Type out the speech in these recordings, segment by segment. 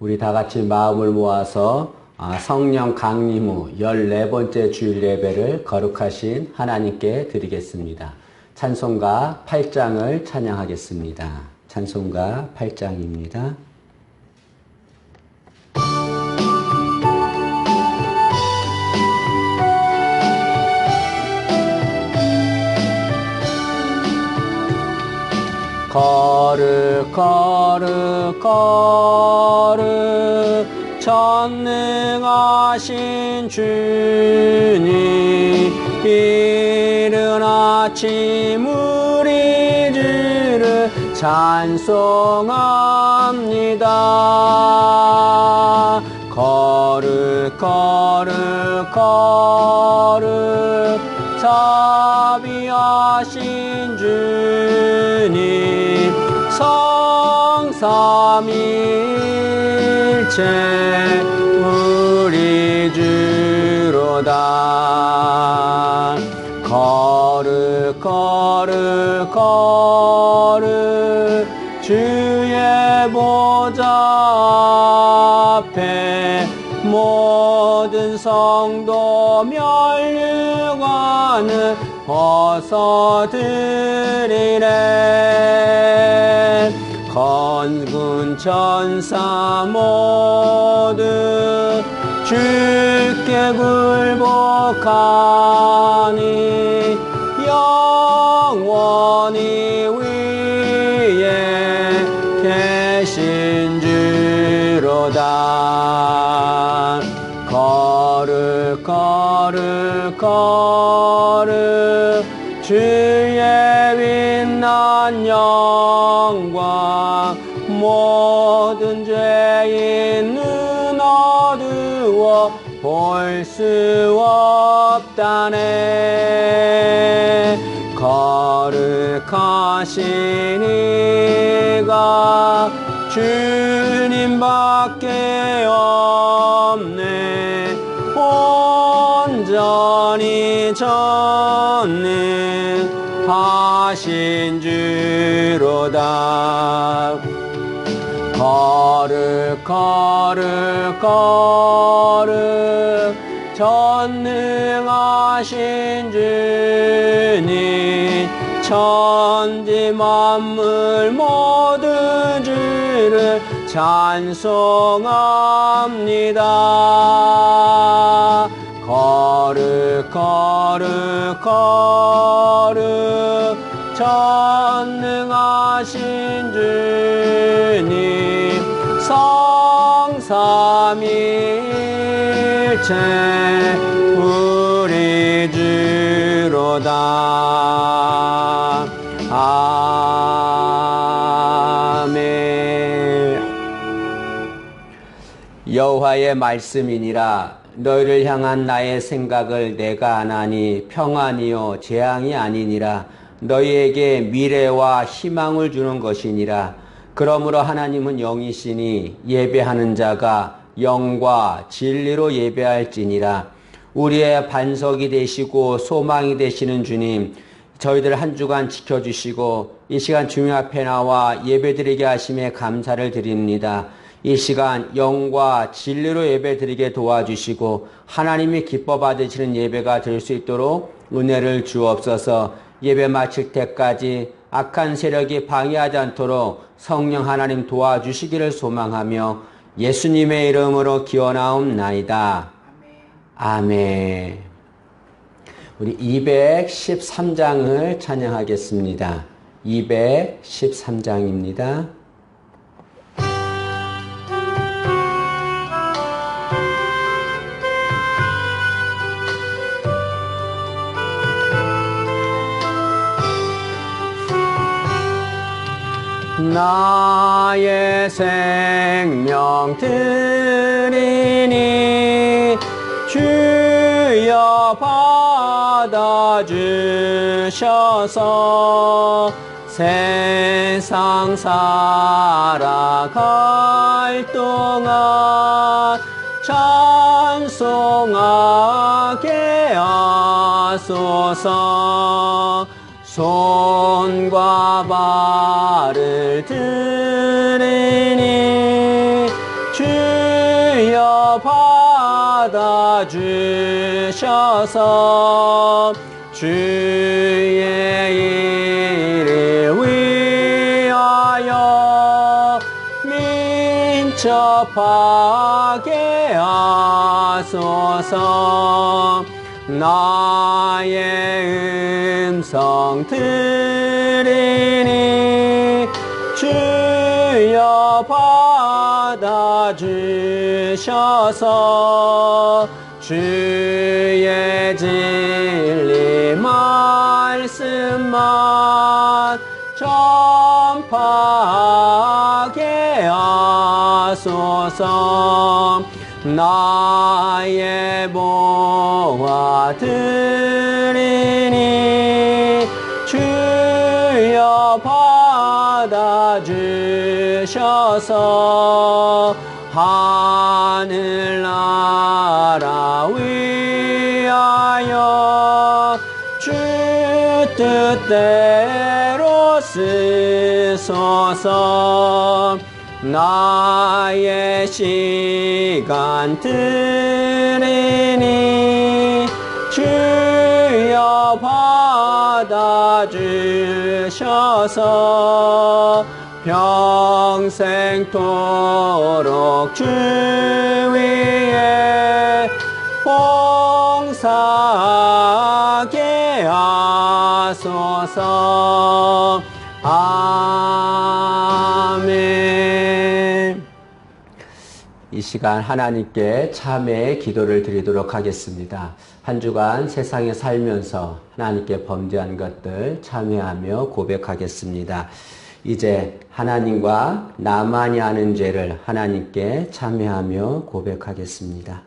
우리 다 같이 마음을 모아서 성령 강림 후 14번째 주일 예배를 거룩하신 하나님께 드리겠습니다. 찬송가 8장을 찬양하겠습니다. 찬송가 8장입니다. 거룩 거룩 거룩 전능하신 주님, 이른 아침 우리 주를 찬송합니다. 거룩 거룩 거룩 자비하신 주님, 성삼일체 우리 주로다. 거룩 거룩 거룩 주의 보좌 앞에 모든 성도 멸류관을 벗어드리래. 건군 천사 모두 주께 굴복하니 영원히 위에 계신 주로다. 거룩 거룩 거룩 주의 빛난 영광, 모든 죄인 눈 어두워 볼 수 없다네. 거룩하신 이가 주님밖에 없네. 온전히 전능하신 주로다. 거룩 거룩 거룩 전능하신 주님, 천지 만물 모두 주를 찬송합니다. 거룩 거룩 거룩 전능하신 주님, 성삼일체 우리 주로다. 아멘. 여호와의 말씀이니라. 너희를 향한 나의 생각을 내가 아나니 평안이요 재앙이 아니니라. 너희에게 미래와 희망을 주는 것이니라. 그러므로 하나님은 영이시니 예배하는 자가 영과 진리로 예배할지니라. 우리의 반석이 되시고 소망이 되시는 주님, 저희들 한 주간 지켜주시고 이 시간 주님 앞에 나와 예배드리게 하심에 감사를 드립니다. 이 시간 영과 진리로 예배드리게 도와주시고 하나님이 기뻐 받으시는 예배가 될 수 있도록 은혜를 주옵소서. 예배 마칠 때까지 악한 세력이 방해하지 않도록 성령 하나님 도와주시기를 소망하며 예수님의 이름으로 기원하옵나이다. 아멘. 우리 213장을 찬양하겠습니다. 213장입니다. 나의 생명 드리니 주여 받아주셔서 세상 살아갈 동안 찬송하게 하소서. 손과 발을 드리니 주 주셔서 주의 일을 위하여 민첩하게 하소서. 나의 음성 들으니 주여 받아주셔서 주의 진리 말씀만 전파하게 하소서. 나의 보화 드리니 주여 받아주셔서 하늘나라 위하여 주 뜻대로 쓰소서. 나의 시간 드리니 주여 받아주셔서 평생토록 주 위에 봉사하게 하소서. 아멘. 이 시간 하나님께 참회의 기도를 드리도록 하겠습니다. 한 주간 세상에 살면서 하나님께 범죄한 것들 참회하며 고백하겠습니다. 이제 하나님과 나만이 아는 죄를 하나님께 참회하며 고백하겠습니다.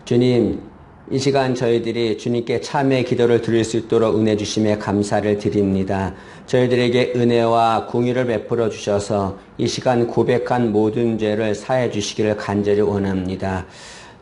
주님, 이 시간 저희들이 주님께 참회 기도를 드릴 수 있도록 은혜 주심에 감사를 드립니다. 저희들에게 은혜와 공의를 베풀어 주셔서 이 시간 고백한 모든 죄를 사해 주시기를 간절히 원합니다.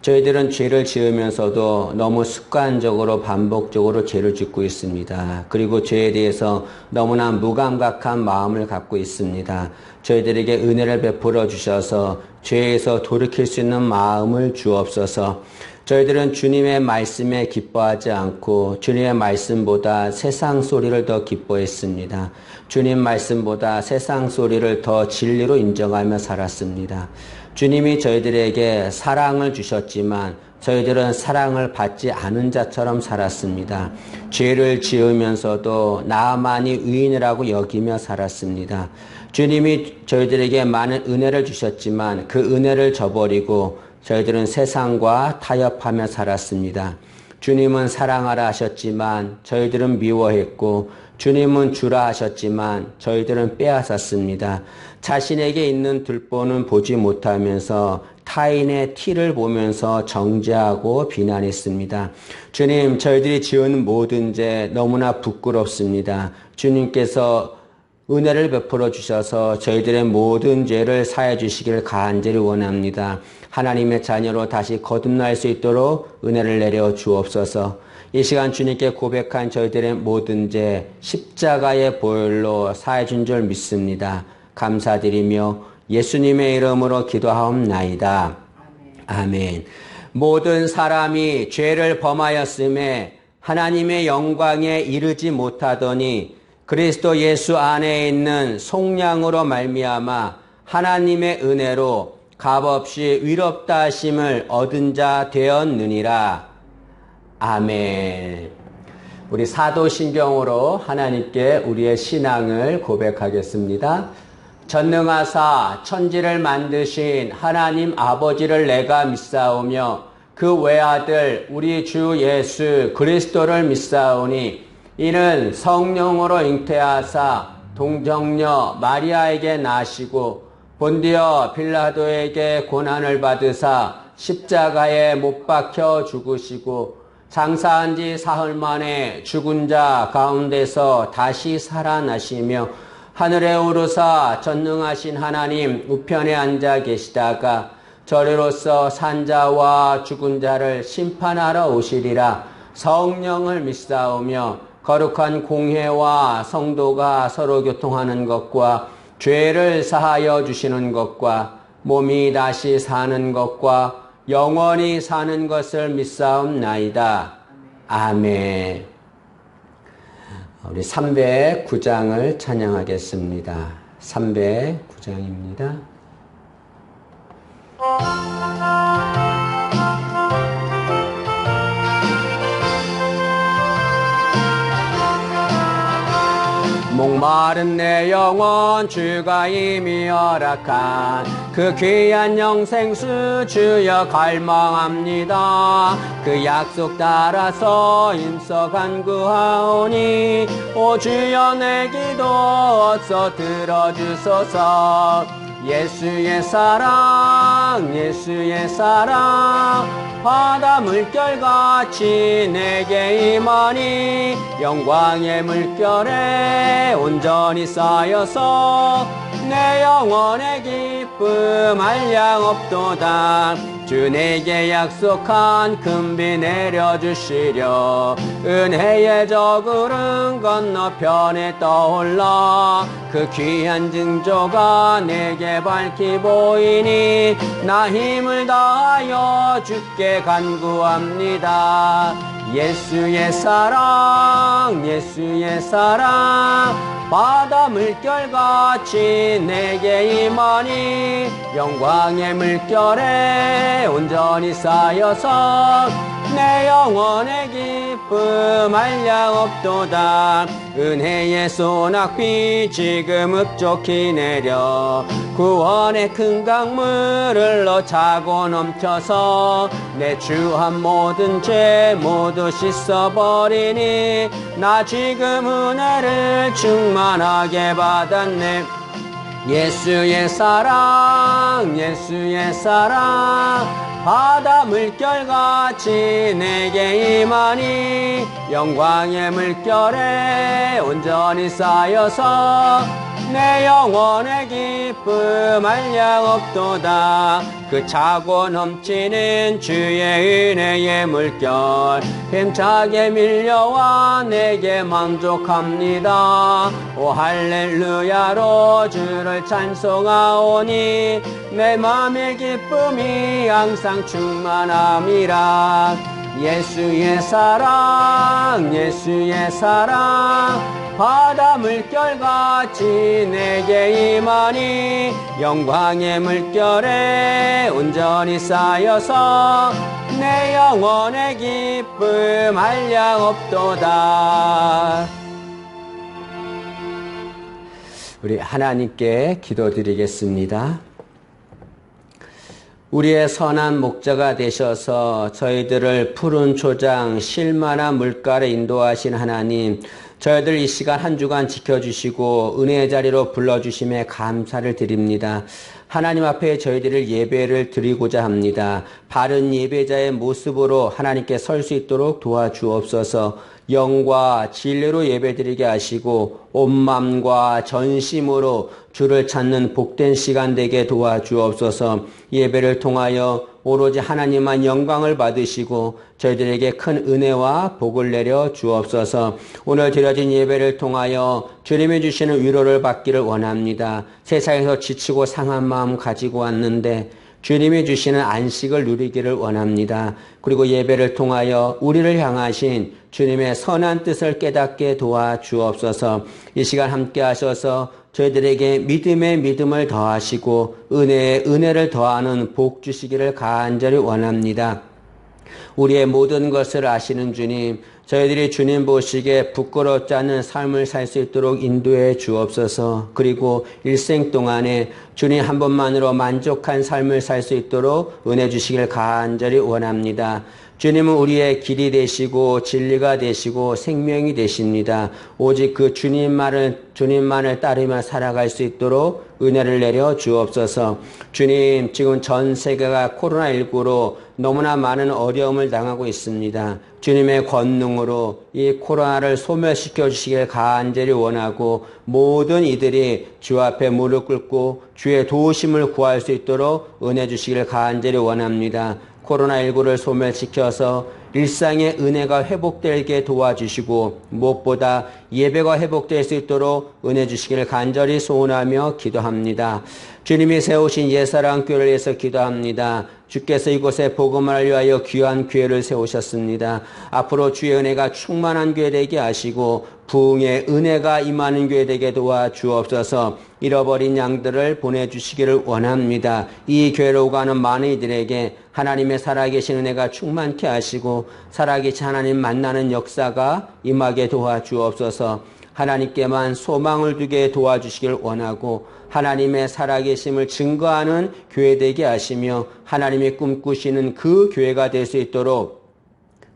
저희들은 죄를 지으면서도 너무 습관적으로 반복적으로 죄를 짓고 있습니다. 그리고 죄에 대해서 너무나 무감각한 마음을 갖고 있습니다. 저희들에게 은혜를 베풀어 주셔서 죄에서 돌이킬 수 있는 마음을 주옵소서. 저희들은 주님의 말씀에 기뻐하지 않고 주님의 말씀보다 세상 소리를 더 기뻐했습니다. 주님 말씀보다 세상 소리를 더 진리로 인정하며 살았습니다. 주님이 저희들에게 사랑을 주셨지만 저희들은 사랑을 받지 않은 자처럼 살았습니다. 죄를 지으면서도 나만이 의인이라고 여기며 살았습니다. 주님이 저희들에게 많은 은혜를 주셨지만 그 은혜를 저버리고 저희들은 세상과 타협하며 살았습니다. 주님은 사랑하라 하셨지만 저희들은 미워했고 주님은 주라 하셨지만 저희들은 빼앗았습니다. 자신에게 있는 들보는 보지 못하면서 타인의 티를 보면서 정죄하고 비난했습니다. 주님, 저희들이 지은 모든 죄 너무나 부끄럽습니다. 주님께서 은혜를 베풀어 주셔서 저희들의 모든 죄를 사해 주시기를 간절히 원합니다. 하나님의 자녀로 다시 거듭날 수 있도록 은혜를 내려 주옵소서. 이 시간 주님께 고백한 저희들의 모든 죄 십자가의 보혈로 사해 준 줄 믿습니다. 감사드리며 예수님의 이름으로 기도하옵나이다. 아멘. 모든 사람이 죄를 범하였음에 하나님의 영광에 이르지 못하더니 그리스도 예수 안에 있는 속량으로 말미암아 하나님의 은혜로 값없이 위롭다 하심을 얻은 자 되었느니라. 아멘. 우리 사도신경으로 하나님께 우리의 신앙을 고백하겠습니다. 전능하사 천지를 만드신 하나님 아버지를 내가 믿사오며 그 외아들 우리 주 예수 그리스도를 믿사오니 이는 성령으로 잉태하사 동정녀 마리아에게 나시고 본디어 빌라도에게 고난을 받으사 십자가에 못 박혀 죽으시고 장사한 지 사흘 만에 죽은 자 가운데서 다시 살아나시며 하늘에 오르사 전능하신 하나님 우편에 앉아 계시다가 저리로서 산자와 죽은 자를 심판하러 오시리라. 성령을 믿사오며 거룩한 공회와 성도가 서로 교통하는 것과 죄를 사하여 주시는 것과 몸이 다시 사는 것과 영원히 사는 것을 믿사옵나이다. 아멘. 우리 309장을 찬양하겠습니다. 309장입니다. 목마른 내 영혼 주가 이미 허락한 그 귀한 영생수 주여 갈망합니다. 그 약속 따라서 힘써 간구하오니 오 주여 내 기도 어서 들어주소서. 예수의 사랑 예수의 사랑 바다 물결같이 내게 임하니 영광의 물결에 온전히 쌓여서 내 영혼의 기쁨 한량 없도다. 주 내게 약속한 금비 내려주시려 은혜의 저구름 건너편에 떠올라 그 귀한 징조가 내게 밝히 보이니 나 힘을 다하여 주께 간구합니다. 예수의 사랑 예수의 사랑 바다 물결같이 내게 임하니 영광의 물결에 온전히 쌓여서 내 영혼의 기쁨 한량 없도다. 은혜의 소낙비 지금 흡족히 내려 구원의 큰 강물을 차고 넘쳐서 내 주한 모든 죄 모두 씻어버리니 나 지금 은혜를 충만하게 받았네. 예수의 사랑 예수의 사랑 바다 물결같이 내게 임하니 영광의 물결에 온전히 쌓여서 내 영혼의 기쁨 한량 없도다. 그 차고 넘치는 주의 은혜의 물결 힘차게 밀려와 내게 만족합니다. 오 할렐루야로 주를 찬송하오니 내 맘의 기쁨이 항상 충만함이라. 예수의 사랑 예수의 사랑 바다 물결같이 내게 임하니 영광의 물결에 온전히 쌓여서 내 영혼의 기쁨 한량 없도다. 우리 하나님께 기도드리겠습니다. 우리의 선한 목자가 되셔서 저희들을 푸른 초장 쉴만한 물가로 인도하신 하나님, 저희들 이 시간 한 주간 지켜주시고 은혜의 자리로 불러주심에 감사를 드립니다. 하나님 앞에 저희들을 예배를 드리고자 합니다. 바른 예배자의 모습으로 하나님께 설 수 있도록 도와주옵소서. 영과 진리로 예배드리게 하시고 온 마음과 전심으로 주를 찾는 복된 시간 되게 도와주옵소서. 예배를 통하여 오로지 하나님만 영광을 받으시고 저희들에게 큰 은혜와 복을 내려 주옵소서. 오늘 드려진 예배를 통하여 주님이 주시는 위로를 받기를 원합니다. 세상에서 지치고 상한 마음 가지고 왔는데 주님이 주시는 안식을 누리기를 원합니다. 그리고 예배를 통하여 우리를 향하신 주님의 선한 뜻을 깨닫게 도와주옵소서. 이 시간 함께 하셔서 저희들에게 믿음에 믿음을 더하시고 은혜에 은혜를 더하는 복 주시기를 간절히 원합니다. 우리의 모든 것을 아시는 주님, 저희들이 주님 보시기에 부끄럽지 않은 삶을 살 수 있도록 인도해 주옵소서. 그리고 일생 동안에 주님 한 분만으로 만족한 삶을 살 수 있도록 은혜 주시길 간절히 원합니다. 주님은 우리의 길이 되시고 진리가 되시고 생명이 되십니다. 오직 그 주님만을 따르며 살아갈 수 있도록 은혜를 내려 주옵소서. 주님, 지금 전 세계가 코로나19로 너무나 많은 어려움을 당하고 있습니다. 주님의 권능으로 이 코로나를 소멸시켜 주시길 간절히 원하고 모든 이들이 주 앞에 무릎 꿇고 주의 도우심을 구할 수 있도록 은혜 주시길 간절히 원합니다. 코로나19를 소멸시켜서 일상의 은혜가 회복되게 도와주시고 무엇보다 예배가 회복될 수 있도록 은혜 주시기를 간절히 소원하며 기도합니다. 주님이 세우신 옛사랑교회를 위해서 기도합니다. 주께서 이곳에 복음을 위하여 귀한 교회를 세우셨습니다. 앞으로 주의 은혜가 충만한 교회 되게 하시고 부흥의 은혜가 임하는 교회 되게 도와주옵소서. 잃어버린 양들을 보내주시기를 원합니다. 이 교회로 가는 많은 이들에게 하나님의 살아계신 은혜가 충만케 하시고 살아계신 하나님 만나는 역사가 임하게 도와주옵소서. 하나님께만 소망을 두게 도와주시길 원하고 하나님의 살아계심을 증거하는 교회 되게 하시며 하나님이 꿈꾸시는 그 교회가 될 수 있도록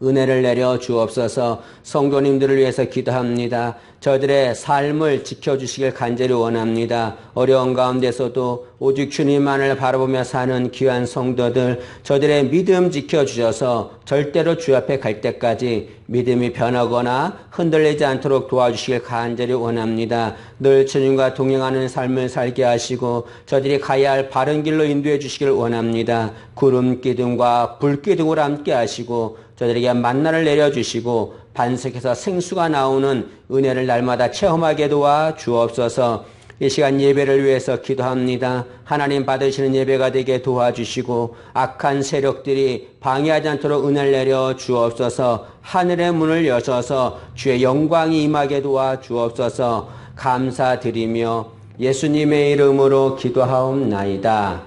은혜를 내려 주옵소서. 성도님들을 위해서 기도합니다. 저들의 삶을 지켜주시길 간절히 원합니다. 어려운 가운데서도 오직 주님만을 바라보며 사는 귀한 성도들, 저들의 믿음 지켜주셔서 절대로 주 앞에 갈 때까지 믿음이 변하거나 흔들리지 않도록 도와주시길 간절히 원합니다. 늘 주님과 동행하는 삶을 살게 하시고 저들이 가야 할 바른 길로 인도해 주시길 원합니다. 구름 기둥과 불 기둥을 함께 하시고 저들에게 만나를 내려주시고 반석에서 생수가 나오는 은혜를 날마다 체험하게 도와 주옵소서. 이 시간 예배를 위해서 기도합니다. 하나님 받으시는 예배가 되게 도와주시고 악한 세력들이 방해하지 않도록 은혜를 내려 주옵소서. 하늘의 문을 여셔서 주의 영광이 임하게 도와 주옵소서. 감사드리며 예수님의 이름으로 기도하옵나이다.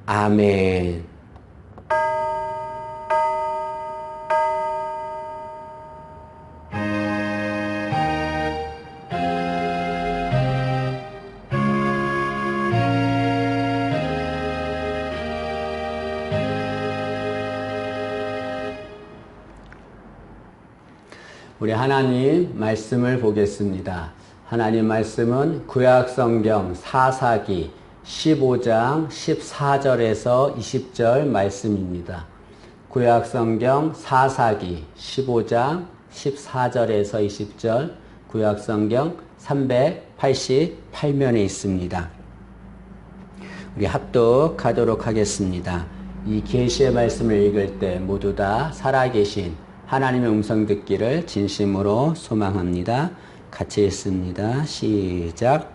아멘. 우리 하나님 말씀을 보겠습니다. 하나님 말씀은 구약성경 사사기 15장 14절에서 20절 말씀입니다. 구약성경 사사기 15장 14절에서 20절 구약성경 388면에 있습니다. 우리 합독하도록 하겠습니다. 이 계시의 말씀을 읽을 때 모두 다 살아계신 하나님의 음성 듣기를 진심으로 소망합니다. 같이 읽습니다. 시작.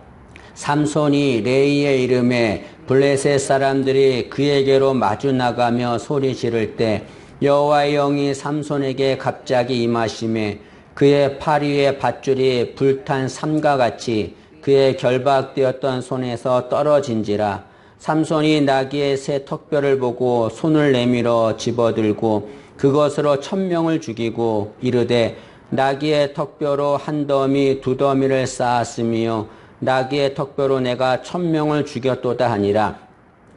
삼손이 레이의 이름에 블레셋 사람들이 그에게로 마주 나가며 소리 지를 때 여호와의 영이 삼손에게 갑자기 임하심에 그의 팔 위에 밧줄이 불탄 삼과 같이 그의 결박되었던 손에서 떨어진지라. 삼손이 나귀의 새 턱뼈를 보고 손을 내밀어 집어들고 그것으로 1000명을 죽이고 이르되 나귀의 턱뼈로 한 더미 두 더미를 쌓았으며 나귀의 턱뼈로 내가 1000명을 죽였도다 하니라.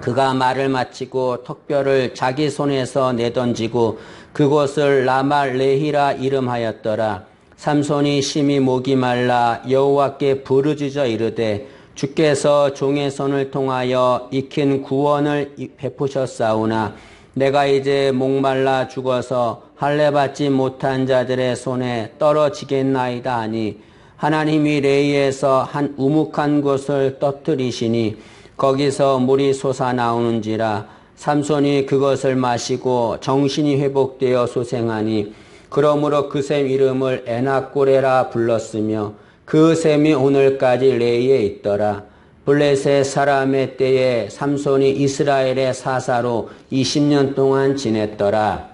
그가 말을 마치고 턱뼈를 자기 손에서 내던지고 그곳을 라말레히라 이름하였더라. 삼손이 심히 목이 말라 여호와께 부르짖어 이르되 주께서 종의 손을 통하여 익힌 구원을 베푸셨사오나 내가 이제 목말라 죽어서 할례받지 못한 자들의 손에 떨어지겠나이다 하니 하나님이 레이에서 한 우묵한 곳을 떠뜨리시니 거기서 물이 솟아나오는지라. 삼손이 그것을 마시고 정신이 회복되어 소생하니 그러므로 그 샘 이름을 에낙고레라 불렀으며 그 샘이 오늘까지 레이에 있더라. 블레셋 사람의 때에 삼손이 이스라엘의 사사로 20년 동안 지냈더라.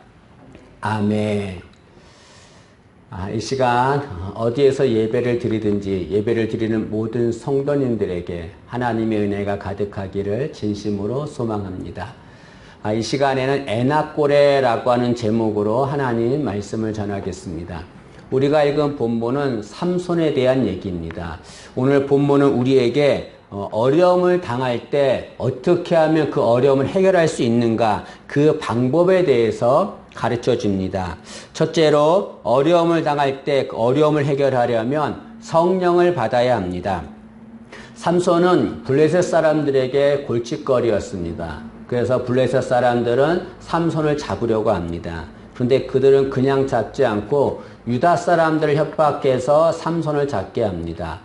아멘. 이 시간 어디에서 예배를 드리든지 예배를 드리는 모든 성도님들에게 하나님의 은혜가 가득하기를 진심으로 소망합니다. 이 시간에는 에낙고레라고 하는 제목으로 하나님 말씀을 전하겠습니다. 우리가 읽은 본문은 삼손에 대한 얘기입니다. 오늘 본문은 우리에게 어려움을 당할 때 어떻게 하면 그 어려움을 해결할 수 있는가, 그 방법에 대해서 가르쳐 줍니다. 첫째로 어려움을 당할 때 그 어려움을 해결하려면 성령을 받아야 합니다. 삼손은 블레셋 사람들에게 골칫거리였습니다. 그래서 블레셋 사람들은 삼손을 잡으려고 합니다. 그런데 그들은 그냥 잡지 않고 유다 사람들을 협박해서 삼손을 잡게 합니다.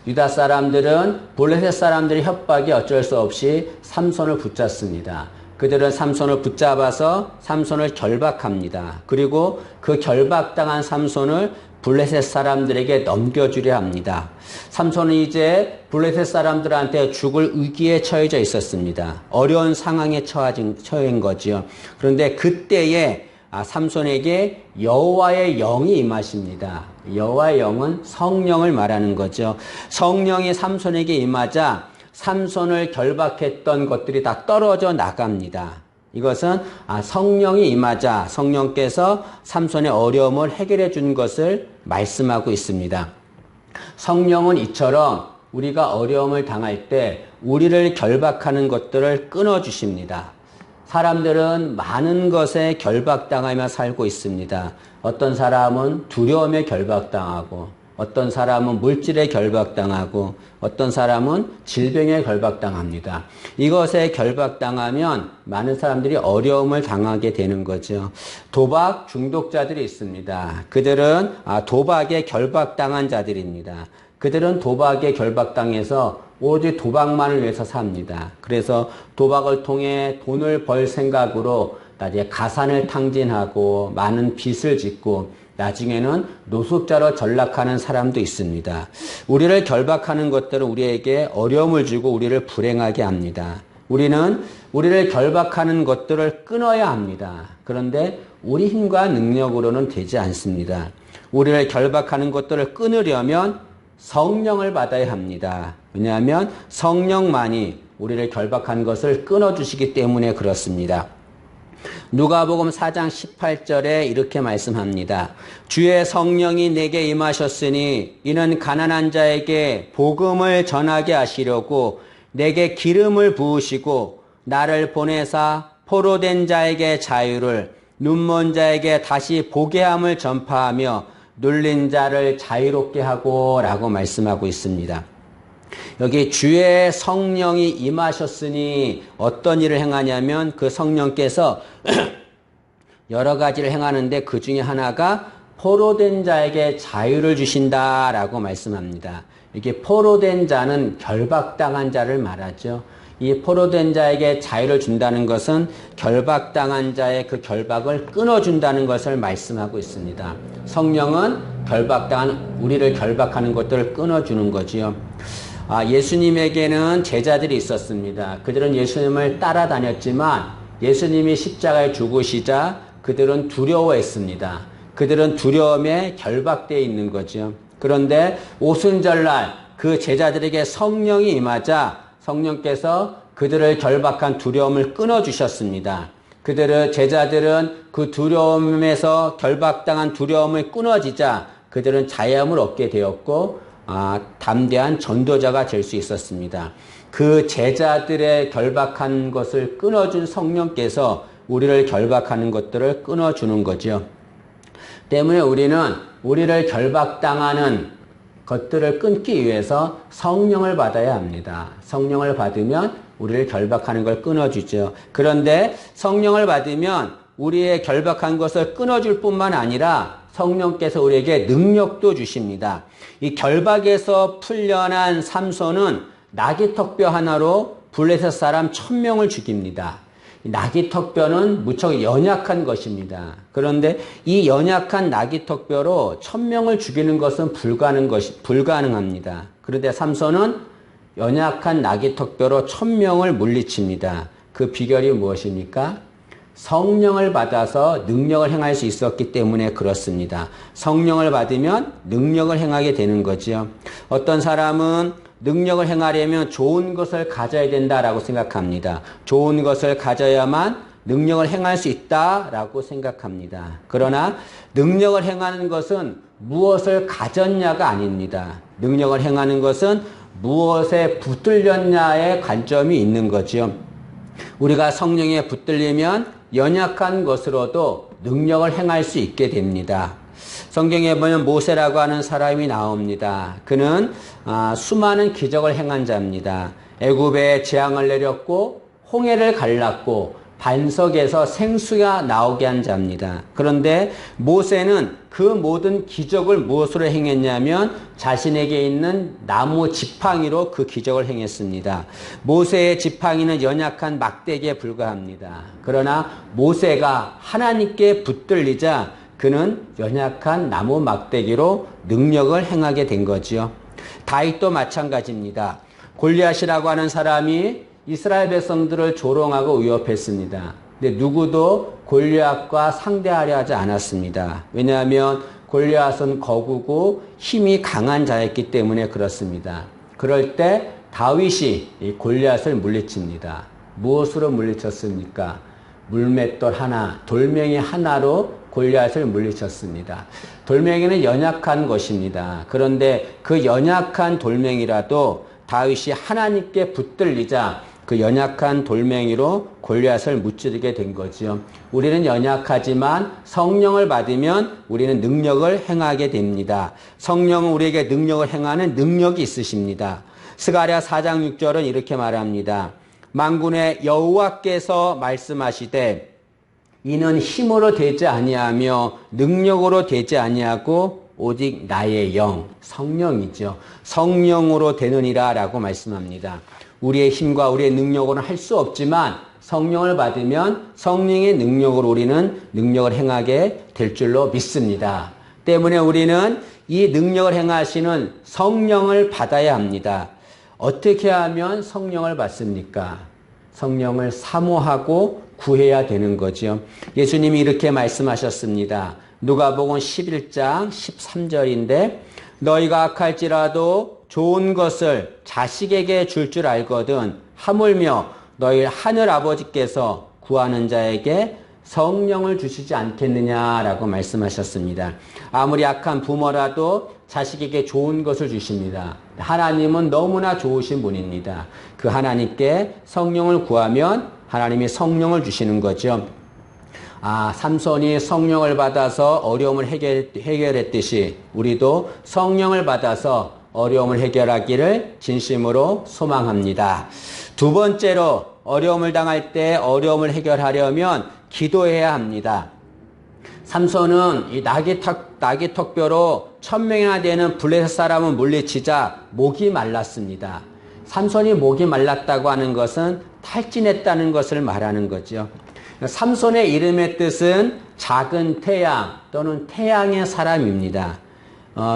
유다 사람들은 블레셋 사람들의 협박이 어쩔 수 없이 삼손을 붙잡습니다. 그들은 삼손을 붙잡아서 삼손을 결박합니다. 그리고 그 결박당한 삼손을 블레셋 사람들에게 넘겨주려 합니다. 삼손은 이제 블레셋 사람들한테 죽을 위기에 처해져 있었습니다. 어려운 상황에 처한 거지요. 그런데 그때에 삼손에게 여호와의 영이 임하십니다. 여호와의 영은 성령을 말하는 거죠. 성령이 삼손에게 임하자 삼손을 결박했던 것들이 다 떨어져 나갑니다. 이것은 성령이 임하자 성령께서 삼손의 어려움을 해결해 준 것을 말씀하고 있습니다. 성령은 이처럼 우리가 어려움을 당할 때 우리를 결박하는 것들을 끊어주십니다. 사람들은 많은 것에 결박당하며 살고 있습니다. 어떤 사람은 두려움에 결박당하고, 어떤 사람은 물질에 결박당하고, 어떤 사람은 질병에 결박당합니다. 이것에 결박당하면 많은 사람들이 어려움을 당하게 되는 거죠. 도박 중독자들이 있습니다. 그들은 도박에 결박당한 자들입니다. 그들은 도박에 결박당해서 오직 도박만을 위해서 삽니다. 그래서 도박을 통해 돈을 벌 생각으로 나중에 가산을 탕진하고 많은 빚을 짓고 나중에는 노숙자로 전락하는 사람도 있습니다. 우리를 결박하는 것들은 우리에게 어려움을 주고 우리를 불행하게 합니다. 우리는 우리를 결박하는 것들을 끊어야 합니다. 그런데 우리 힘과 능력으로는 되지 않습니다. 우리를 결박하는 것들을 끊으려면 성령을 받아야 합니다. 왜냐하면 성령만이 우리를 결박한 것을 끊어주시기 때문에 그렇습니다. 누가복음 4장 18절에 이렇게 말씀합니다. 주의 성령이 내게 임하셨으니 이는 가난한 자에게 복음을 전하게 하시려고 내게 기름을 부으시고 나를 보내사 포로된 자에게 자유를 눈먼 자에게 다시 보게 함을 전파하며 눌린 자를 자유롭게 하고 라고 말씀하고 있습니다. 여기 주의 성령이 임하셨으니 어떤 일을 행하냐면 그 성령께서 여러 가지를 행하는데 그 중에 하나가 포로된 자에게 자유를 주신다라고 말씀합니다. 이게 포로된 자는 결박당한 자를 말하죠. 이 포로된 자에게 자유를 준다는 것은 결박당한 자의 그 결박을 끊어준다는 것을 말씀하고 있습니다. 성령은 결박당한 우리를 결박하는 것들을 끊어주는 거지요. 예수님에게는 제자들이 있었습니다. 그들은 예수님을 따라다녔지만 예수님이 십자가에 죽으시자 그들은 두려워했습니다. 그들은 두려움에 결박되어 있는 거죠. 그런데 오순절날 그 제자들에게 성령이 임하자 성령께서 그들을 결박한 두려움을 끊어주셨습니다. 제자들은 그 두려움에서 결박당한 두려움을 끊어지자 그들은 자유함을 얻게 되었고 담대한 전도자가 될 수 있었습니다. 그 제자들의 결박한 것을 끊어준 성령께서 우리를 결박하는 것들을 끊어주는 거죠. 때문에 우리는 우리를 결박당하는 것들을 끊기 위해서 성령을 받아야 합니다. 성령을 받으면 우리를 결박하는 걸 끊어주죠. 그런데 성령을 받으면 우리의 결박한 것을 끊어줄 뿐만 아니라 성령께서 우리에게 능력도 주십니다. 이 결박에서 풀려난 삼손은 나귀턱뼈 하나로 블레셋 사람 1000명을 죽입니다. 나귀턱뼈는 무척 연약한 것입니다. 그런데 이 연약한 나귀턱뼈로 1000명을 죽이는 것은 불가능합니다. 그런데 삼손은 연약한 나귀턱뼈로 1000명을 물리칩니다. 그 비결이 무엇입니까? 성령을 받아서 능력을 행할 수 있었기 때문에 그렇습니다. 성령을 받으면 능력을 행하게 되는 거죠. 어떤 사람은 능력을 행하려면 좋은 것을 가져야 된다라고 생각합니다. 좋은 것을 가져야만 능력을 행할 수 있다라고 생각합니다. 그러나 능력을 행하는 것은 무엇을 가졌냐가 아닙니다. 능력을 행하는 것은 무엇에 붙들렸냐의 관점이 있는 거죠. 우리가 성령에 붙들리면 연약한 것으로도 능력을 행할 수 있게 됩니다. 성경에 보면 모세라고 하는 사람이 나옵니다. 그는 수많은 기적을 행한 자입니다. 애굽에 재앙을 내렸고 홍해를 갈랐고 반석에서 생수가 나오게 한 자입니다. 그런데 모세는 그 모든 기적을 무엇으로 행했냐면 자신에게 있는 나무 지팡이로 그 기적을 행했습니다. 모세의 지팡이는 연약한 막대기에 불과합니다. 그러나 모세가 하나님께 붙들리자 그는 연약한 나무 막대기로 능력을 행하게 된 거지요. 다윗도 마찬가지입니다. 골리앗이라고 하는 사람이 이스라엘 백성들을 조롱하고 위협했습니다. 근데 누구도 골리앗과 상대하려 하지 않았습니다. 왜냐하면 골리앗은 거구고 힘이 강한 자였기 때문에 그렇습니다. 그럴 때 다윗이 이 골리앗을 물리칩니다. 무엇으로 물리쳤습니까? 물맷돌 하나, 돌멩이 하나로 골리앗을 물리쳤습니다. 돌멩이는 연약한 것입니다. 그런데 그 연약한 돌멩이라도 다윗이 하나님께 붙들리자 그 연약한 돌멩이로 골리앗을 무찌르게 된 거지요. 우리는 연약하지만 성령을 받으면 우리는 능력을 행하게 됩니다. 성령은 우리에게 능력을 행하는 능력이 있으십니다. 스가랴 4장 6절은 이렇게 말합니다. 만군의 여호와께서 말씀하시되 이는 힘으로 되지 아니하며 능력으로 되지 아니하고 오직 나의 영, 성령이죠. 성령으로 되느니라 라고 말씀합니다. 우리의 힘과 우리의 능력으로는 할 수 없지만 성령을 받으면 성령의 능력으로 우리는 능력을 행하게 될 줄로 믿습니다. 때문에 우리는 이 능력을 행하시는 성령을 받아야 합니다. 어떻게 하면 성령을 받습니까? 성령을 사모하고 구해야 되는 거죠. 예수님이 이렇게 말씀하셨습니다. 누가복음 11장 13절인데 너희가 악할지라도 좋은 것을 자식에게 줄 알거든 하물며 너희 하늘 아버지께서 구하는 자에게 성령을 주시지 않겠느냐라고 말씀하셨습니다. 아무리 악한 부모라도 자식에게 좋은 것을 주십니다. 하나님은 너무나 좋으신 분입니다. 그 하나님께 성령을 구하면 하나님이 성령을 주시는 거죠. 삼손이 성령을 받아서 어려움을 해결했듯이 우리도 성령을 받아서 어려움을 해결하기를 진심으로 소망합니다. 두 번째로 어려움을 당할 때 어려움을 해결하려면 기도해야 합니다. 삼손은 이 나귀 턱뼈로 1000명이나 되는 블레셋 사람을 물리치자 목이 말랐습니다. 삼손이 목이 말랐다고 하는 것은 탈진했다는 것을 말하는 거죠. 삼손의 이름의 뜻은 작은 태양 또는 태양의 사람입니다.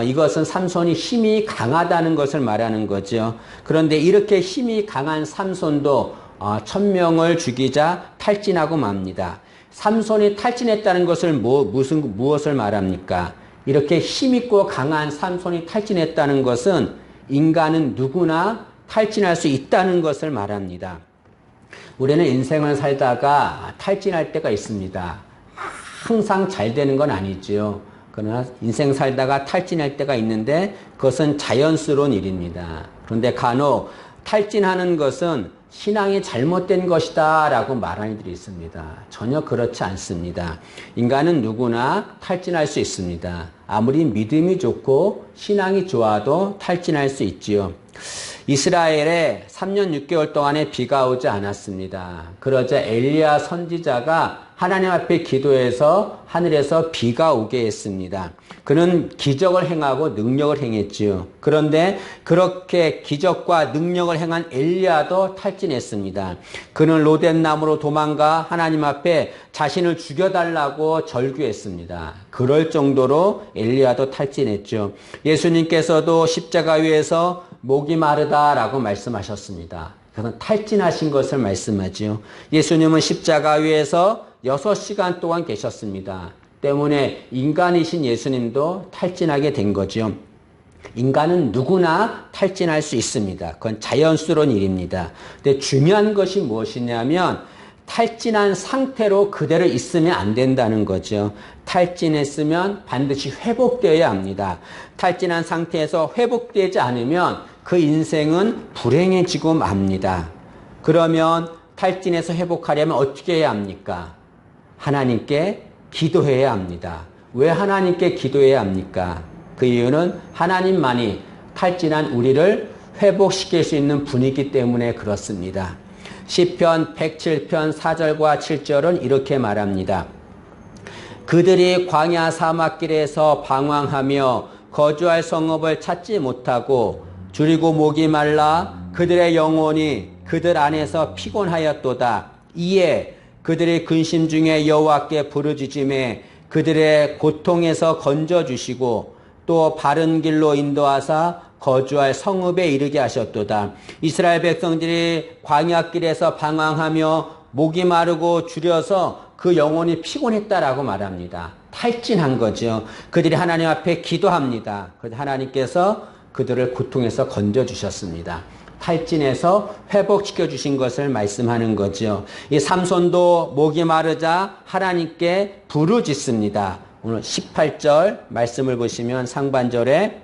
이것은 삼손이 힘이 강하다는 것을 말하는 거죠. 그런데 이렇게 힘이 강한 삼손도 1000명을 죽이자 탈진하고 맙니다. 삼손이 탈진했다는 것을 무엇을 말합니까? 이렇게 힘있고 강한 삼손이 탈진했다는 것은 인간은 누구나 탈진할 수 있다는 것을 말합니다. 우리는 인생을 살다가 탈진할 때가 있습니다. 항상 잘 되는 건 아니죠. 그러나 인생 살다가 탈진할 때가 있는데 그것은 자연스러운 일입니다. 그런데 간혹 탈진하는 것은 신앙이 잘못된 것이다 라고 말하는 이들이 있습니다. 전혀 그렇지 않습니다. 인간은 누구나 탈진할 수 있습니다. 아무리 믿음이 좋고 신앙이 좋아도 탈진할 수 있지요. 이스라엘에 3년 6개월 동안에 비가 오지 않았습니다. 그러자 엘리야 선지자가 하나님 앞에 기도해서 하늘에서 비가 오게 했습니다. 그는 기적을 행하고 능력을 행했지요. 그런데 그렇게 기적과 능력을 행한 엘리야도 탈진했습니다. 그는 로댓나무로 도망가 하나님 앞에 자신을 죽여달라고 절규했습니다. 그럴 정도로 엘리야도 탈진했죠. 예수님께서도 십자가 위에서 목이 마르다라고 말씀하셨습니다. 그것은 탈진하신 것을 말씀하지요. 예수님은 십자가 위에서 6시간 동안 계셨습니다. 때문에 인간이신 예수님도 탈진하게 된 거죠. 인간은 누구나 탈진할 수 있습니다. 그건 자연스러운 일입니다. 근데 중요한 것이 무엇이냐면 탈진한 상태로 그대로 있으면 안 된다는 거죠. 탈진했으면 반드시 회복되어야 합니다. 탈진한 상태에서 회복되지 않으면 그 인생은 불행해지고 맙니다. 그러면 탈진해서 회복하려면 어떻게 해야 합니까? 하나님께 기도해야 합니다. 왜 하나님께 기도해야 합니까? 그 이유는 하나님만이 탈진한 우리를 회복시킬 수 있는 분이기 때문에 그렇습니다. 시편 107편 4절과 7절은 이렇게 말합니다. 그들이 광야 사막길에서 방황하며 거주할 성읍을 찾지 못하고 줄이고 목이 말라 그들의 영혼이 그들 안에서 피곤하였도다. 이에 그들의 근심 중에 여호와께 부르짖음에 그들의 고통에서 건져주시고 또 바른 길로 인도하사 거주할 성읍에 이르게 하셨도다. 이스라엘 백성들이 광야길에서 방황하며 목이 마르고 줄여서 그 영혼이 피곤했다라고 말합니다. 탈진한 거죠. 그들이 하나님 앞에 기도합니다. 그런데 하나님께서 그들을 고통에서 건져주셨습니다. 탈진해서 회복시켜 주신 것을 말씀하는 거죠. 이 삼손도 목이 마르자 하나님께 부르짖습니다. 오늘 18절 말씀을 보시면 상반절에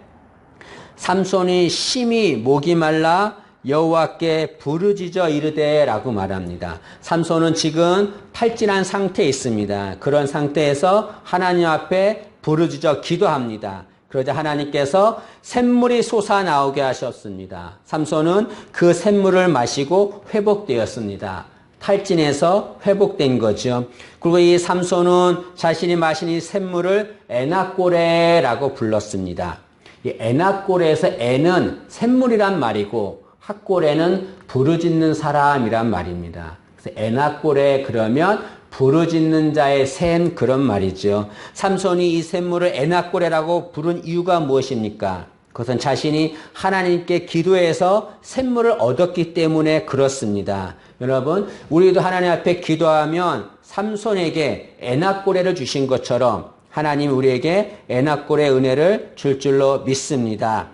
삼손이 심히 목이 말라 여호와께 부르짖어 이르되라고 말합니다. 삼손은 지금 탈진한 상태에 있습니다. 그런 상태에서 하나님 앞에 부르짖어 기도합니다. 그러자 하나님께서 샘물이 솟아나오게 하셨습니다. 삼손은 그 샘물을 마시고 회복되었습니다. 탈진해서 회복된 거죠. 그리고 이 삼손은 자신이 마신 이 샘물을 에낙고레라고 불렀습니다. 이 에낙고레에서 에는 샘물이란 말이고 학고레는 부르짖는 사람이란 말입니다. 그래서 에낙고레 그러면 부르짖는 자의 샘 그런 말이죠. 삼손이 이 샘물을 에낙고레라고 부른 이유가 무엇입니까? 그것은 자신이 하나님께 기도해서 샘물을 얻었기 때문에 그렇습니다. 여러분, 우리도 하나님 앞에 기도하면 삼손에게 에낙고레를 주신 것처럼 하나님 우리에게 에낙고레 은혜를 줄 줄로 믿습니다.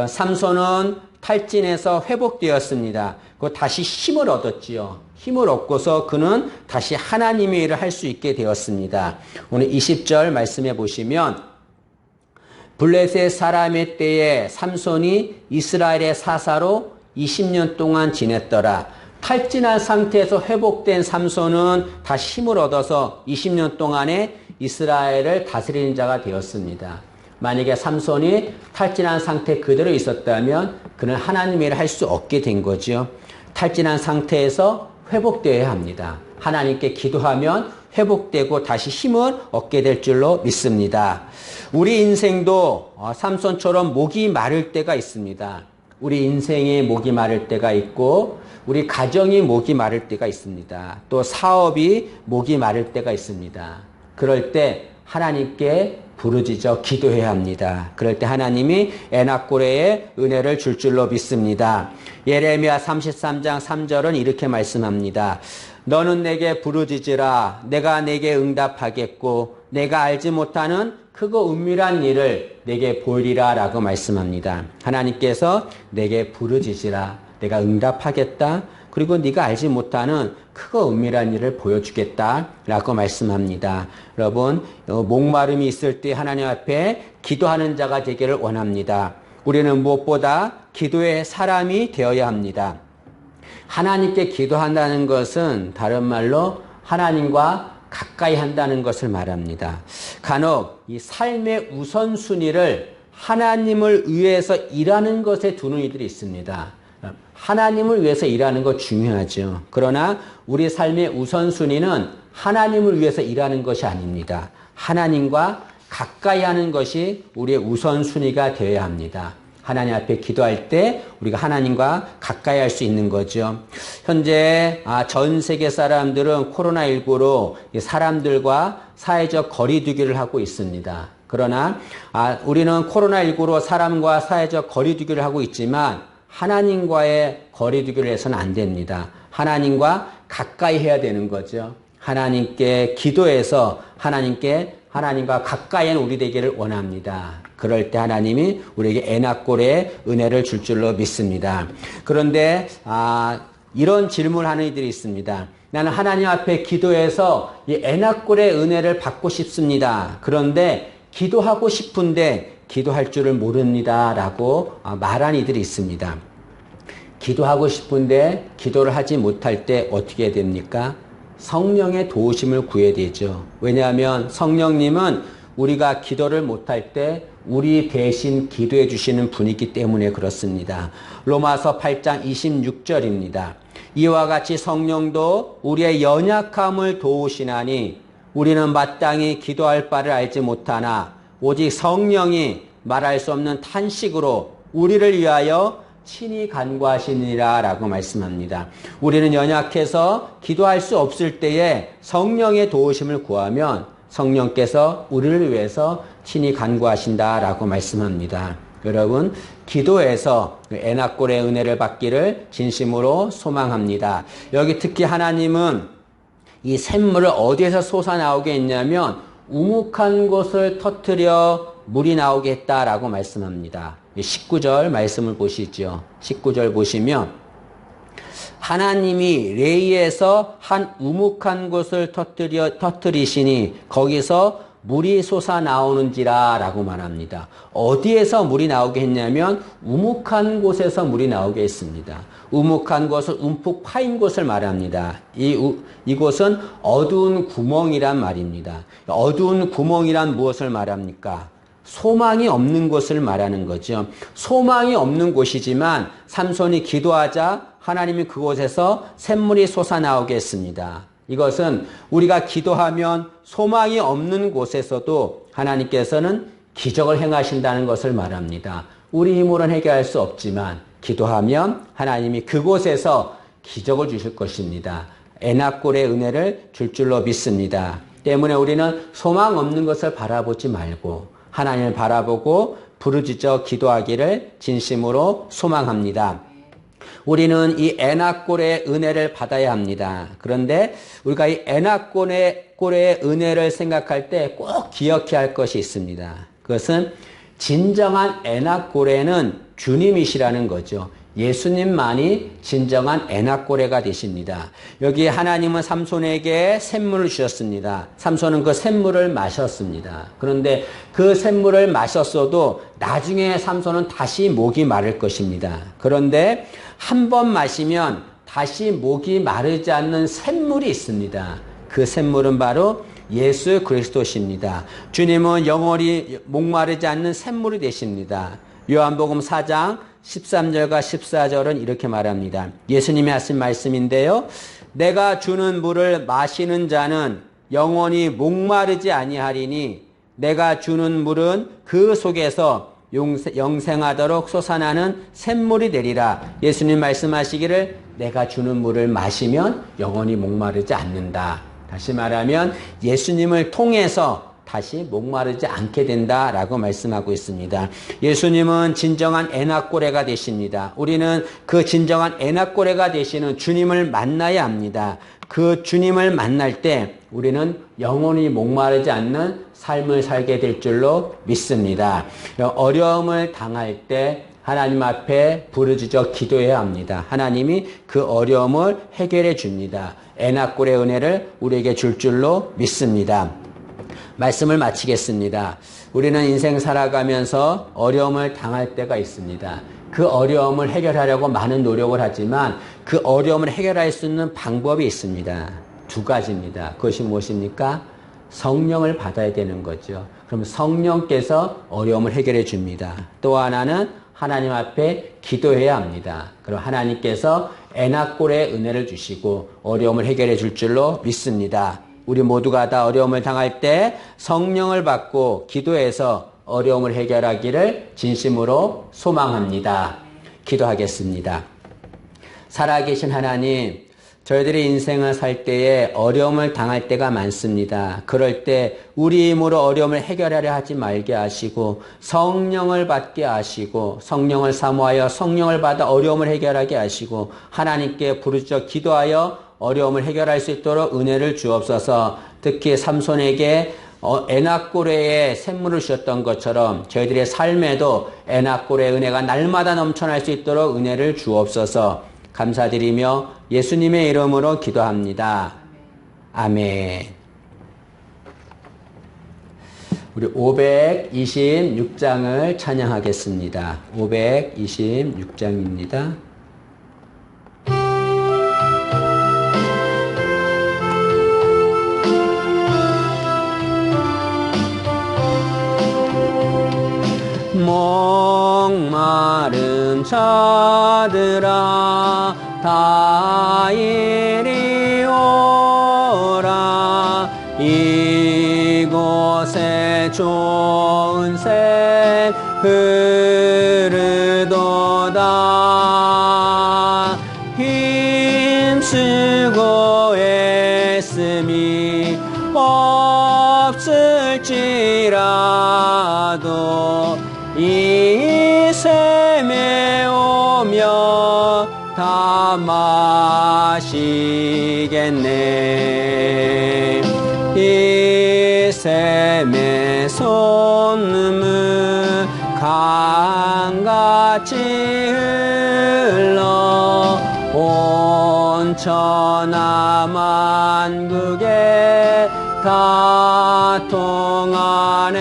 삼손은 탈진해서 회복되었습니다. 그 다시 힘을 얻었지요. 힘을 얻고서 그는 다시 하나님의 일을 할 수 있게 되었습니다. 오늘 20절 말씀해 보시면 블레셋 사람의 때에 삼손이 이스라엘의 사사로 20년 동안 지냈더라. 탈진한 상태에서 회복된 삼손은 다시 힘을 얻어서 20년 동안에 이스라엘을 다스리는 자가 되었습니다. 만약에 삼손이 탈진한 상태 그대로 있었다면 그는 하나님의 일을 할 수 없게 된 거죠. 탈진한 상태에서 회복되어야 합니다. 하나님께 기도하면 회복되고 다시 힘을 얻게 될 줄로 믿습니다. 우리 인생도 삼손처럼 목이 마를 때가 있습니다. 우리 인생에 목이 마를 때가 있고 우리 가정이 목이 마를 때가 있습니다. 또 사업이 목이 마를 때가 있습니다. 그럴 때 하나님께 부르짖어 기도해야 합니다. 그럴 때 하나님이 에낙고레의 은혜를 줄 줄로 믿습니다. 예레미야 33장 3절은 이렇게 말씀합니다. 너는 내게 부르짖으라. 내가 내게 응답하겠고 내가 알지 못하는 크고 은밀한 일을 내게 보이리라 라고 말씀합니다. 하나님께서 내게 부르짖으라. 내가 응답하겠다. 그리고 네가 알지 못하는 크고 은밀한 일을 보여주겠다라고 말씀합니다. 여러분, 목마름이 있을 때 하나님 앞에 기도하는 자가 되기를 원합니다. 우리는 무엇보다 기도의 사람이 되어야 합니다. 하나님께 기도한다는 것은 다른 말로 하나님과 가까이 한다는 것을 말합니다. 간혹 이 삶의 우선순위를 하나님을 위해서 일하는 것에 두는 이들이 있습니다. 하나님을 위해서 일하는 거 중요하죠. 그러나 우리 삶의 우선순위는 하나님을 위해서 일하는 것이 아닙니다. 하나님과 가까이 하는 것이 우리의 우선순위가 되어야 합니다. 하나님 앞에 기도할 때 우리가 하나님과 가까이 할 수 있는 거죠. 현재 전 세계 사람들은 코로나19로 사람들과 사회적 거리두기를 하고 있습니다. 그러나 우리는 코로나19로 사람과 사회적 거리두기를 하고 있지만 하나님과의 거리두기를 해서는 안 됩니다. 하나님과 가까이 해야 되는 거죠. 하나님께 기도해서 하나님과 가까이 하는 우리 되기를 원합니다. 그럴 때 하나님이 우리에게 에낙고레의 은혜를 줄 줄로 믿습니다. 그런데 이런 질문을 하는 이들이 있습니다. 나는 하나님 앞에 기도해서 이 에나꼴의 은혜를 받고 싶습니다. 그런데 기도하고 싶은데 기도할 줄을 모릅니다. 라고 말한 이들이 있습니다. 기도하고 싶은데 기도를 하지 못할 때 어떻게 됩니까? 성령의 도우심을 구해야 되죠. 왜냐하면 성령님은 우리가 기도를 못할 때 우리 대신 기도해 주시는 분이기 때문에 그렇습니다. 로마서 8장 26절입니다. 이와 같이 성령도 우리의 연약함을 도우시나니 우리는 마땅히 기도할 바를 알지 못하나 오직 성령이 말할 수 없는 탄식으로 우리를 위하여 친히 간구하시니라 라고 말씀합니다. 우리는 연약해서 기도할 수 없을 때에 성령의 도우심을 구하면 성령께서 우리를 위해서 친히 간구하신다 라고 말씀합니다. 여러분, 기도에서 에나꼴의 은혜를 받기를 진심으로 소망합니다. 여기 특히 하나님은 이 샘물을 어디에서 솟아나오게 했냐면 우묵한 곳을 터뜨려 물이 나오게 했다라고 말씀합니다. 19절 말씀을 보시죠. 19절 보시면 하나님이 레이에서 한 우묵한 곳을 터뜨리시니 거기서 물이 솟아나오는지라 라고 말합니다. 어디에서 물이 나오게 했냐면 우묵한 곳에서 물이 나오게 했습니다. 우묵한 곳을 움푹 파인 곳을 말합니다. 이곳은 어두운 구멍이란 말입니다. 어두운 구멍이란 무엇을 말합니까? 소망이 없는 곳을 말하는 거죠. 소망이 없는 곳이지만 삼손이 기도하자 하나님이 그곳에서 샘물이 솟아나오게 했습니다. 이것은 우리가 기도하면 소망이 없는 곳에서도 하나님께서는 기적을 행하신다는 것을 말합니다. 우리 힘으로는 해결할 수 없지만 기도하면 하나님이 그곳에서 기적을 주실 것입니다. 에나꼴의 은혜를 줄 줄로 믿습니다. 때문에 우리는 소망 없는 것을 바라보지 말고 하나님을 바라보고 부르짖어 기도하기를 진심으로 소망합니다. 우리는 이 에나꼴의 은혜를 받아야 합니다. 그런데 우리가 이 에나꼴의 은혜를 생각할 때 꼭 기억해야 할 것이 있습니다. 그것은 진정한 에나꼴에는 주님이시라는 거죠. 예수님만이 진정한 에나꼴레가 되십니다. 여기 하나님은 삼손에게 샘물을 주셨습니다. 삼손은 그 샘물을 마셨습니다. 그런데 그 샘물을 마셨어도 나중에 삼손은 다시 목이 마를 것입니다. 그런데 한 번 마시면 다시 목이 마르지 않는 샘물이 있습니다. 그 샘물은 바로 예수 그리스도십니다. 주님은 영원히 목마르지 않는 샘물이 되십니다. 요한복음 4장 13절과 14절은 이렇게 말합니다. 예수님이 하신 말씀인데요. 내가 주는 물을 마시는 자는 영원히 목마르지 아니하리니 내가 주는 물은 그 속에서 영생하도록 솟아나는 샘물이 되리라. 예수님 말씀하시기를 내가 주는 물을 마시면 영원히 목마르지 않는다. 다시 말하면 예수님을 통해서 다시 목마르지 않게 된다라고 말씀하고 있습니다. 예수님은 진정한 에나꼴레가 되십니다. 우리는 그 진정한 에나꼴레가 되시는 주님을 만나야 합니다. 그 주님을 만날 때 우리는 영원히 목마르지 않는 삶을 살게 될 줄로 믿습니다. 어려움을 당할 때 하나님 앞에 부르짖어 기도해야 합니다. 하나님이 그 어려움을 해결해 줍니다. 에나꼴의 은혜를 우리에게 줄 줄로 믿습니다. 말씀을 마치겠습니다. 우리는 인생 살아가면서 어려움을 당할 때가 있습니다. 그 어려움을 해결하려고 많은 노력을 하지만 그 어려움을 해결할 수 있는 방법이 있습니다. 두 가지입니다. 그것이 무엇입니까? 성령을 받아야 되는 거죠. 그럼 성령께서 어려움을 해결해 줍니다. 또 하나는 하나님 앞에 기도해야 합니다. 그럼 하나님께서 에나꼴의 은혜를 주시고 어려움을 해결해 줄 줄로 믿습니다. 우리 모두가 다 어려움을 당할 때 성령을 받고 기도해서 어려움을 해결하기를 진심으로 소망합니다. 기도하겠습니다. 살아계신 하나님, 저희들의 인생을 살 때에 어려움을 당할 때가 많습니다. 그럴 때 우리 힘으로 어려움을 해결하려 하지 말게 하시고 성령을 받게 하시고 성령을 사모하여 성령을 받아 어려움을 해결하게 하시고 하나님께 부르짖어 기도하여 어려움을 해결할 수 있도록 은혜를 주옵소서. 특히 삼손에게 에나꼴레의 샘물을 주셨던 것처럼 저희들의 삶에도 에나꼴레의 은혜가 날마다 넘쳐날 수 있도록 은혜를 주옵소서. 감사드리며 예수님의 이름으로 기도합니다. 아멘. 우리 526장을 찬양하겠습니다. 526장입니다. 목마른 자들아 다 이리 오라. 이곳에 좋은 샘 흐르도다. 힘쓰고 애씀이 없을지라도 이 샘에 오면 다 마시겠네. 이 샘의 솟는 강같이 흘러 온 천하만국에 다 통하네.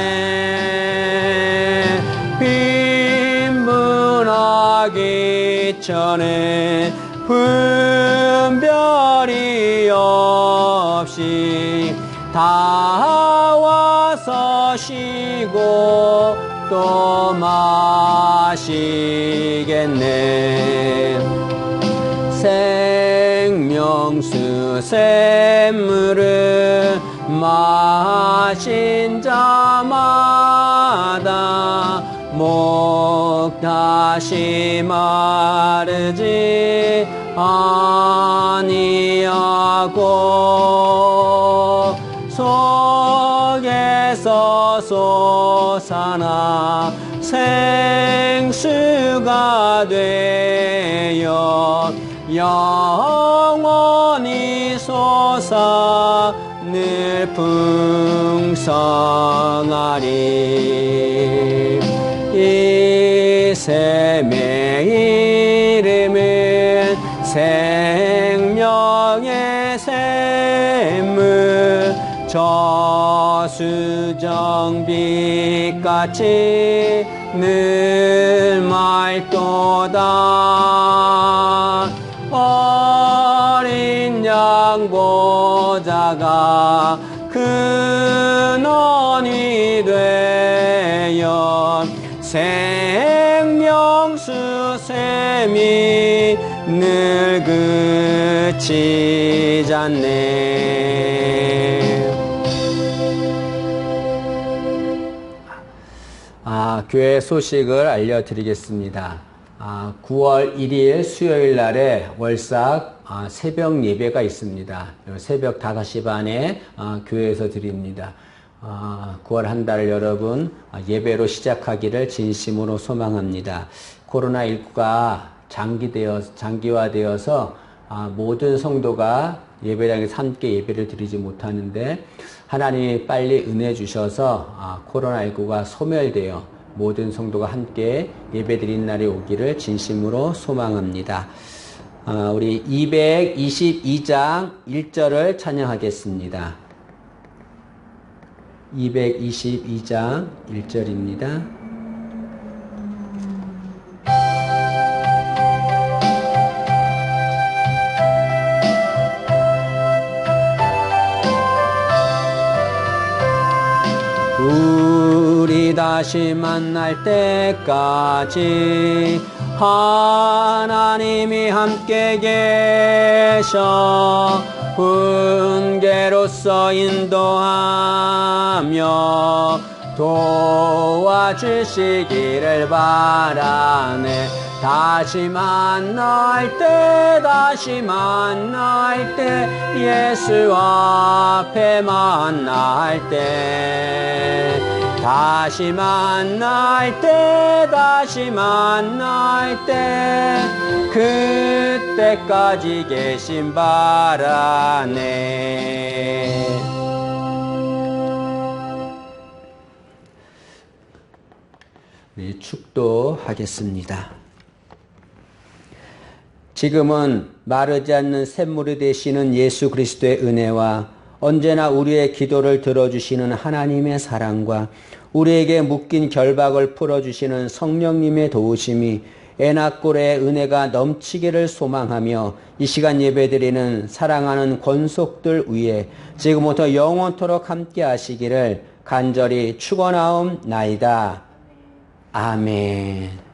빈문하기 전에 분별이 없이 다 와서 쉬고 또 마시겠네. 생명수 샘물을 마신 자마다 목 다시 마르지 아니하고 속에서 솟아나 생수가 되어 영원히 솟아 늘 풍성하리. 이 샘의 이름은 생명의 샘물, 저수정빛같이 늘 맑도다. 어린 양 보자가 근원이 되어 생명수 샘이 늘 그치지 않네. 교회 소식을 알려드리겠습니다. 9월 1일 수요일 날에 월삭 새벽 예배가 있습니다. 새벽 5시 반에 교회에서 드립니다. 9월 한 달 여러분 예배로 시작하기를 진심으로 소망합니다. 코로나19가 장기화되어서 모든 성도가 예배당에서 함께 예배를 드리지 못하는데 하나님이 빨리 은혜 주셔서 코로나19가 소멸되어 모든 성도가 함께 예배드린 날이 오기를 진심으로 소망합니다. 우리 222장 1절을 찬양하겠습니다. 222장 1절입니다. 우리 다시 만날 때까지 하나님이 함께 계셔 훈계로서 인도하며 도와주시기를 바라네. 다시 만날 때 예수 앞에 만날 때 다시 만날 때 그때까지 계신 바라네. 우리 축도하겠습니다. 지금은 마르지 않는 샘물이 되시는 예수 그리스도의 은혜와 언제나 우리의 기도를 들어주시는 하나님의 사랑과 우리에게 묶인 결박을 풀어주시는 성령님의 도우심이 에나꼴의 은혜가 넘치기를 소망하며 이 시간 예배드리는 사랑하는 권속들 위에 지금부터 영원토록 함께 하시기를 간절히 축원하옵나이다. 아멘.